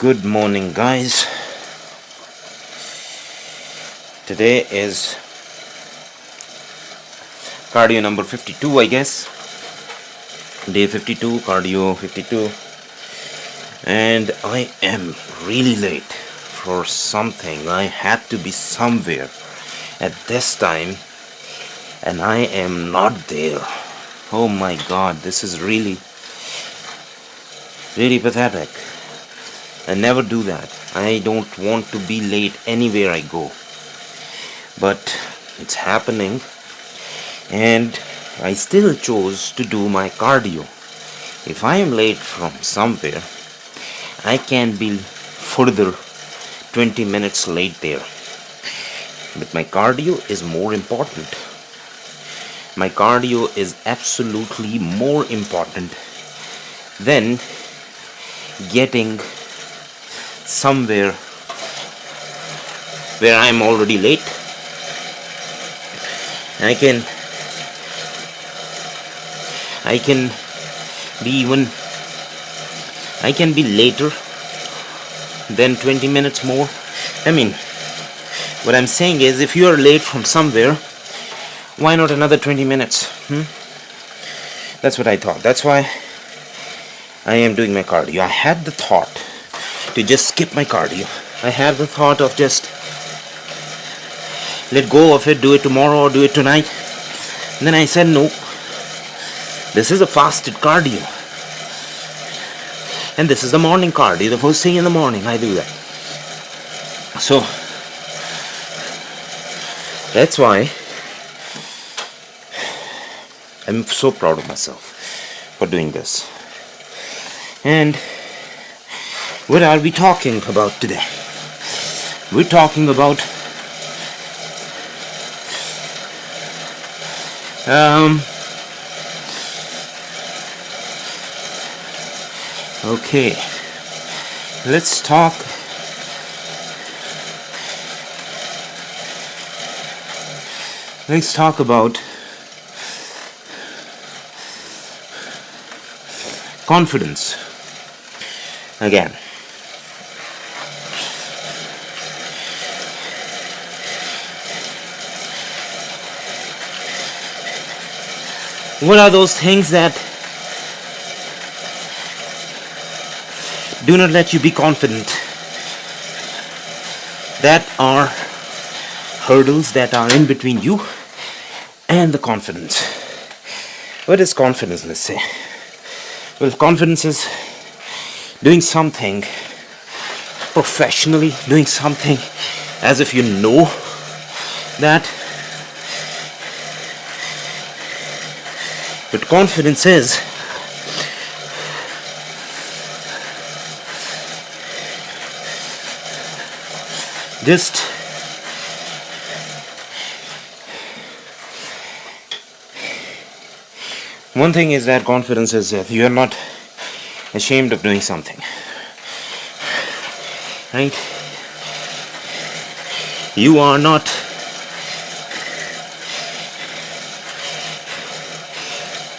Good morning, guys. Today is cardio number 52, I guess. Day 52, cardio 52. And I am really late for something. I had to be somewhere at this time, and I am not there. Oh my god, this is really pathetic. I never do that. I don't want to be late anywhere I go. But it's happening, and I still chose to do my cardio. If I am late from somewhere, I can be further 20 minutes late there. But my cardio is more important. My cardio is absolutely more important than getting somewhere where I am already late. I can be later than 20 minutes more. I mean, what I'm saying is, if you are late from somewhere, why not another 20 minutes? That's what I thought. That's why I am doing my cardio. I had the thought to just skip my cardio. I had the thought of just let go of it, do it tomorrow or do it tonight. And then I said, no, this is a fasted cardio. And this is the morning cardio. The first thing in the morning I do that. So, that's why I'm so proud of myself for doing this. And what are we talking about today? We're talking about okay, let's talk about confidence again. What are those things that do not let you be confident? That are hurdles that are in between you and the confidence. What is confidence, let's say? Well, confidence is doing something professionally, doing something as if you know that. But confidence is just one thing is that confidence is that you are not ashamed of doing something, right? You are not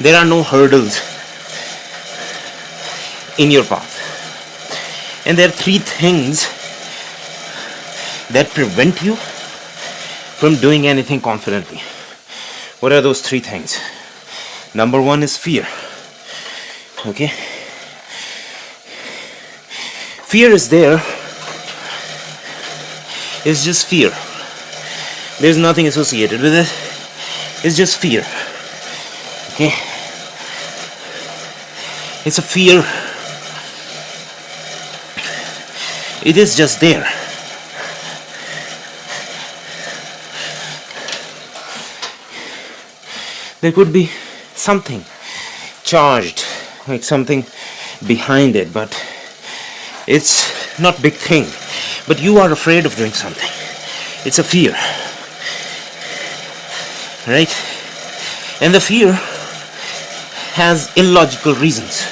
there are no hurdles in your path, and there are three things that prevent you from doing anything confidently. What are those three things? Number one is fear. Okay, fear is there. It's just fear. There's nothing associated with it. It's just fear. Okay, it's a fear. It is just there. There could be something charged, like something behind it, but it's not big thing. But you are afraid of doing something. It's a fear, right? And the fear has illogical reasons.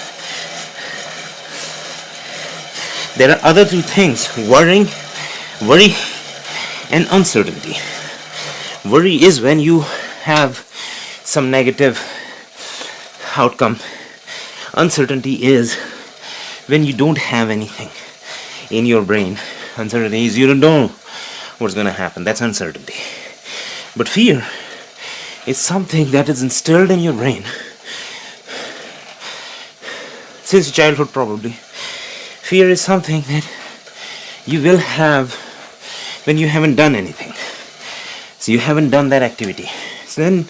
There are other two things: worry and uncertainty. Worry is when you have some negative outcome. Uncertainty is when you don't have anything in your brain. Uncertainty is you don't know what's going to happen. That's uncertainty. But fear is something that is instilled in your brain since childhood, probably. Fear is something that you will have when you haven't done anything. So you haven't done that activity. So then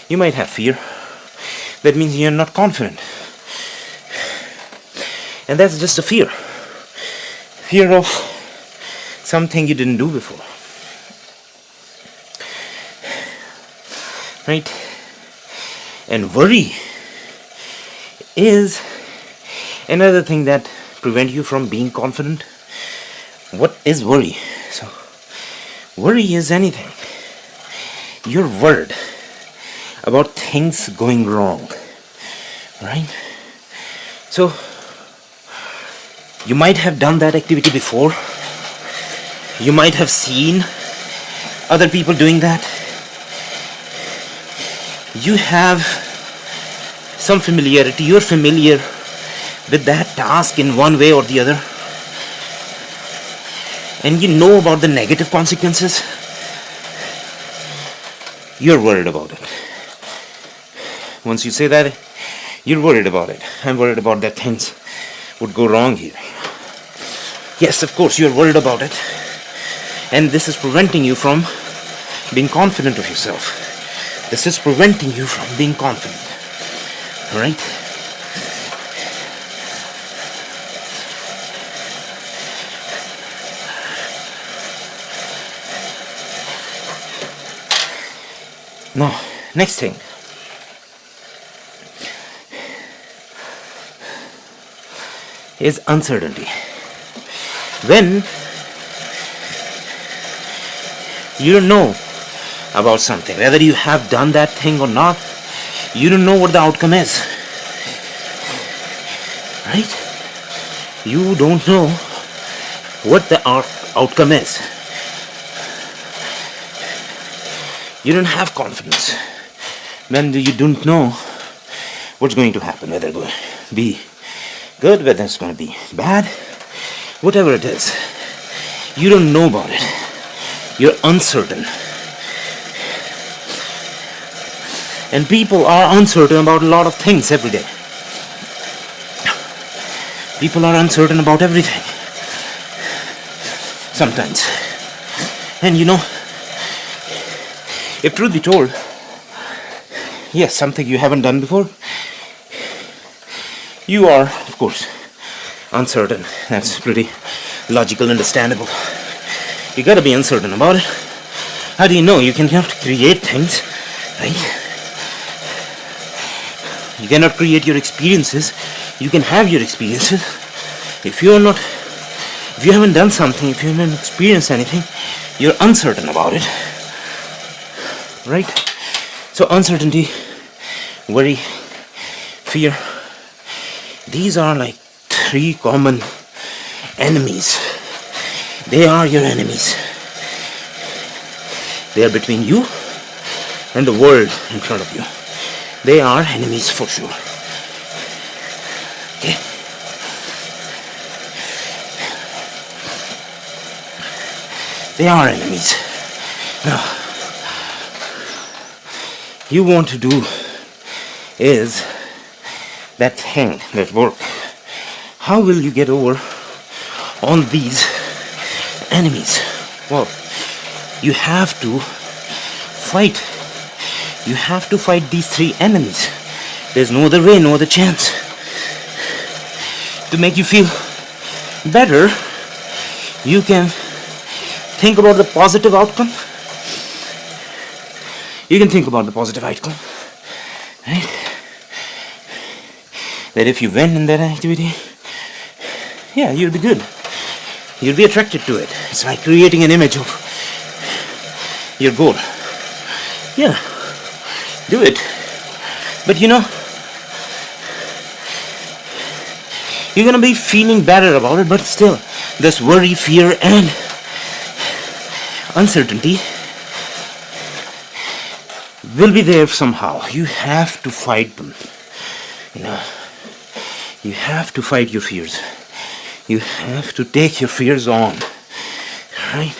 you might have fear. That means you're not confident. And that's just a fear. Fear of something you didn't do before. Right? And worry is another thing that prevents you from being confident. What is worry? So, worry is anything. You're worried about things going wrong. Right? So, you might have done that activity before. You might have seen other people doing that. You have some familiarity. You're familiar with that task in one way or the other. And you know about the negative consequences. You're worried about it. Once you say that, you're worried about it. I'm worried about that things would go wrong here. Yes, of course, you're worried about it. And this is preventing you from being confident of yourself. This is preventing you from being confident. Alright? Now, next thing. Is uncertainty. When you don't know about something, whether you have done that thing or not, you don't know what the outcome is. Right? You don't know what the outcome is. You don't have confidence when you don't know what's going to happen, whether it's going to be good, whether it's going to be bad, whatever it is. You don't know about it. You're uncertain. And people are uncertain about a lot of things every day. People are uncertain about everything. Sometimes. And you know, if truth be told, yes, something you haven't done before, you are, of course, uncertain. That's pretty logical, understandable. You gotta be uncertain about it. How do you know? You cannot create things, right? You cannot create your experiences. You can have your experiences. If you haven't done something, if you haven't experienced anything, you're uncertain about it. Right? So uncertainty, worry, fear, these are like three common enemies. They are your enemies. They are between you and the world in front of you. They are enemies for sure. Okay? They are enemies. Now, you want to do is that thing, that work. How will you get over on these enemies? Well, you have to fight. You have to fight these three enemies. There's no other way, no other chance. To make you feel better, you can think about the positive outcome. You can think about the positive outcome. Right? That if you win in that activity, yeah, you'll be good. You'll be attracted to it. It's like creating an image of your goal. Yeah, do it. But you know, you're gonna be feeling better about it, but still, this worry, fear, and uncertainty will be there somehow. You have to fight them. You know, you have to fight your fears. You have to take your fears on, right?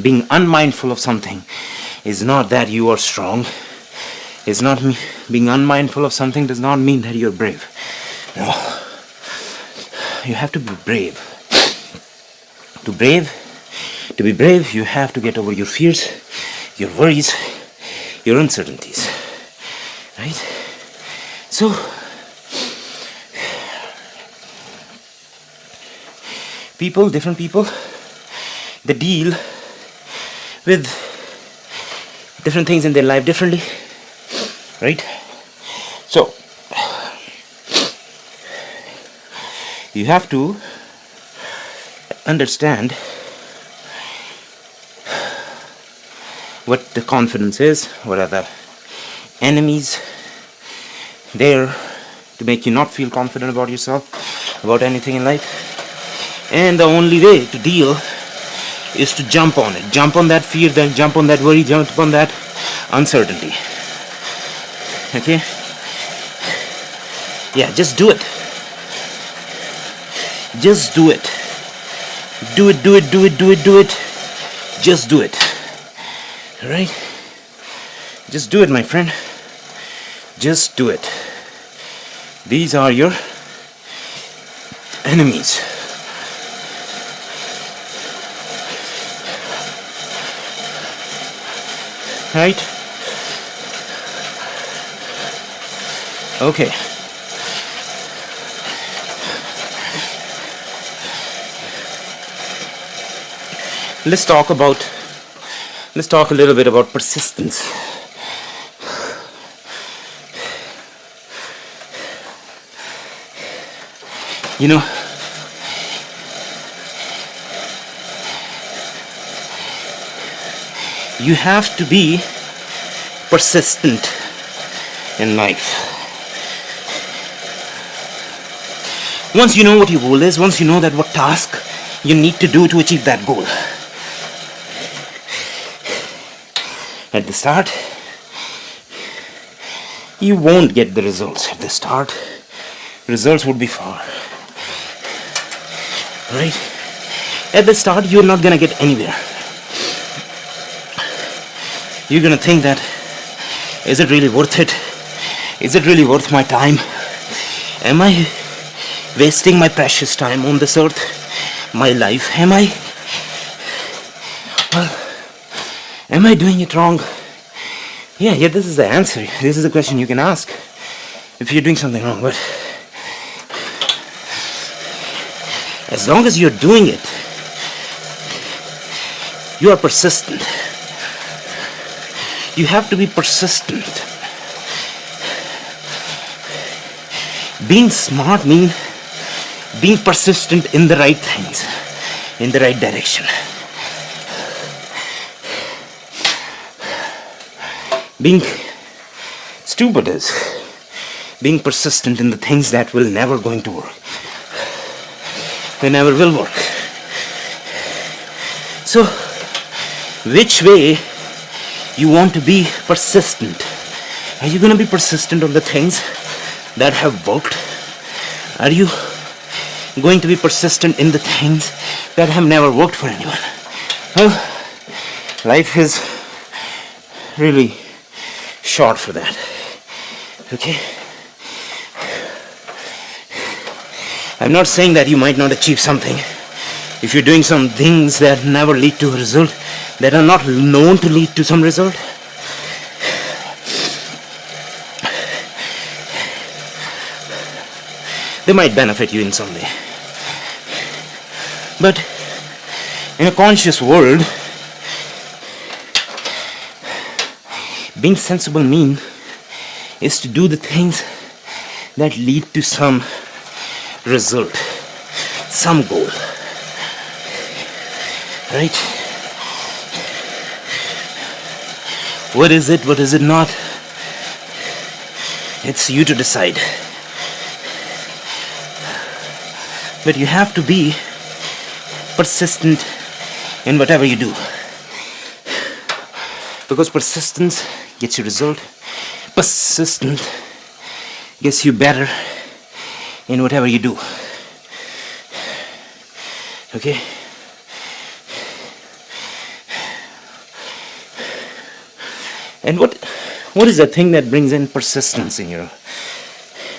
Being unmindful of something is not that you are strong. It's not being unmindful of something does not mean that you're brave. No. You have to be brave. To be brave, you have to get over your fears, your worries, your uncertainties. Right? So, different people, they deal with different things in their life differently. Right? So, you have to understand what the confidence is, what are the enemies there to make you not feel confident about yourself, about anything in life. And the only way to deal is to jump on it. Jump on that fear, then jump on that worry, jump on that uncertainty. Okay? Yeah, just do it. Just do it. Do it. Just do it. Alright? Just do it, my friend. Just do it. These are your enemies. Right? Okay. Let's talk a little bit about persistence. You know, you have to be persistent in life. Once you know what your goal is, once you know that what task you need to do to achieve that goal. At the start, you won't get the results at the start. Results would be far. Right? At the start, you're not gonna get anywhere. You're gonna think that, is it really worth it? Is it really worth my time? Am I wasting my precious time on this earth? My life? Am I doing it wrong? Yeah, this is the answer. This is the question you can ask if you're doing something wrong. But as long as you're doing it, you are persistent. You have to be persistent. Being smart means being persistent in the right things, in the right direction. Being stupid is being persistent in the things that will never going to work. They never will work. So, which way you want to be persistent? Are you going to be persistent on the things that have worked? Are you going to be persistent in the things that have never worked for anyone? Well, life is really short for that. Okay? I'm not saying that you might not achieve something if you're doing some things that never lead to a result, that are not known to lead to some result. They might benefit you in some way. But in a conscious world, being sensible is to do the things that lead to some result, some goal. Right? What is it? What is it not? It's you to decide. But you have to be persistent in whatever you do. Because persistence gets you result. Persistence gets you better in whatever you do. Okay? And what is the thing that brings in persistence in your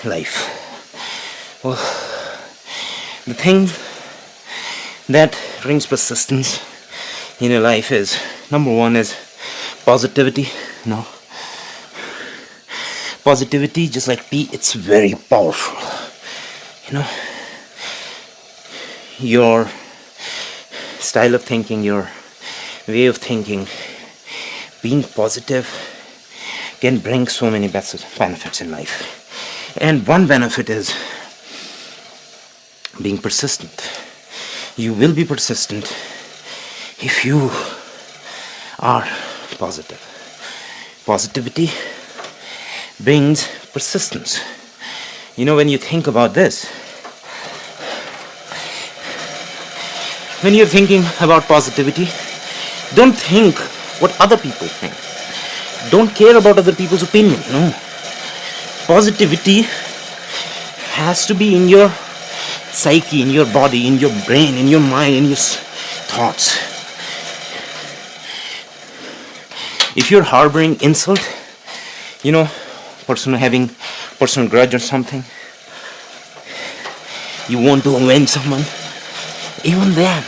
life? Well, the thing that brings persistence in your life is, number one is positivity. Positivity, just like tea, it's very powerful. Your style of thinking, your way of thinking, being positive can bring so many benefits in life. And one benefit is being persistent. You will be persistent if you are positive. Positivity brings persistence. When you think about this, when you're thinking about positivity, don't think what other people think. Don't care about other people's opinion. No. Positivity has to be in your psyche, in your body, in your brain, in your mind, in your thoughts. If you're harboring insult, having personal grudge or something, you want to avenge someone, even then,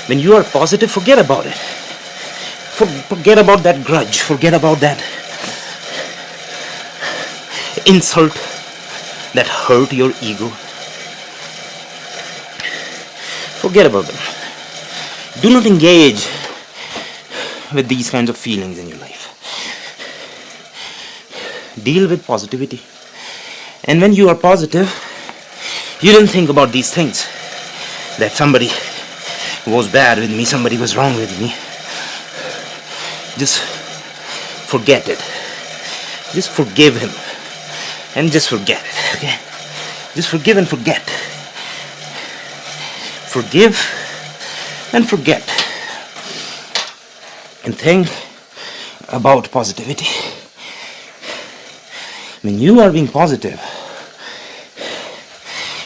when you are positive, forget about it. Forget about that grudge. Forget about that insult that hurt your ego. Forget about them. Do not engage with these kinds of feelings in your life. Deal with positivity. And when you are positive, you don't think about these things. That somebody was bad with me, somebody was wrong with me. Just forget it. Just forgive him. And just forget it, okay? Just forgive and forget. Forgive and forget. And think about positivity. When you are being positive,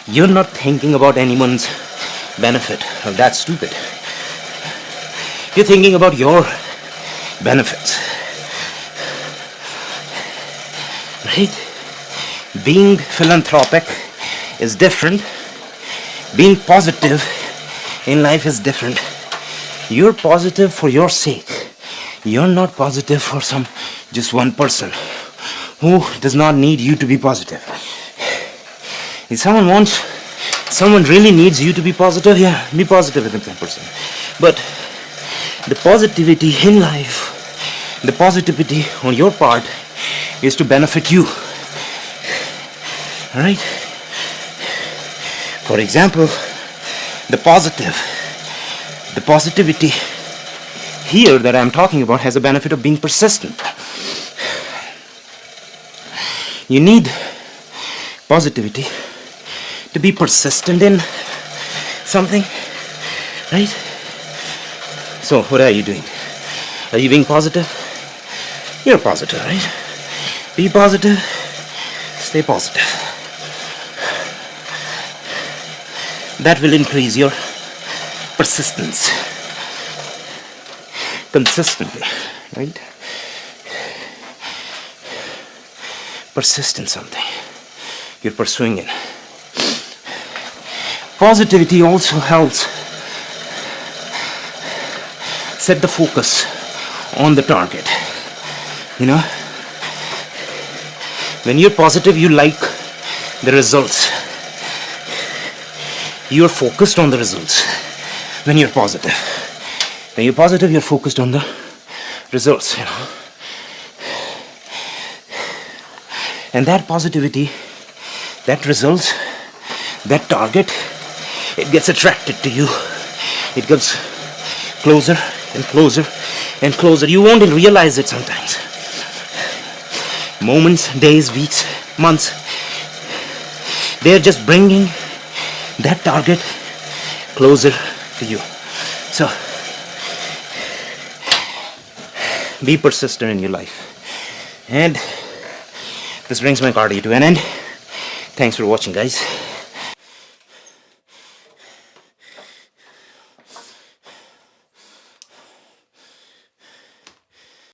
you're not thinking about anyone's benefit. Oh, that's stupid. You're thinking about your benefits. Right? Being philanthropic is different. Being positive in life is different. You're positive for your sake. You're not positive for just one person who does not need you to be positive. If someone really needs you to be positive, yeah, be positive with that person. But the positivity in life, the positivity on your part is to benefit you. Alright? For example, the positivity here that I'm talking about has a benefit of being persistent. You need positivity to be persistent in something, right? So what are you doing? Are you being positive? You're positive, right? Be positive, stay positive. That will increase your persistence consistently, right? Persist in something. You're pursuing it. Positivity also helps set the focus on the target. When you're positive, you like the results. You're focused on the results when you're positive. When you're positive, you're focused on the results, And that positivity, that results, that target, it gets attracted to you. It gets closer and closer and closer. You won't even realize it sometimes. Moments, days, weeks, months, they're just bringing that target closer to you. So, be persistent in your life. And this brings my cardio to an end. Thanks for watching, guys.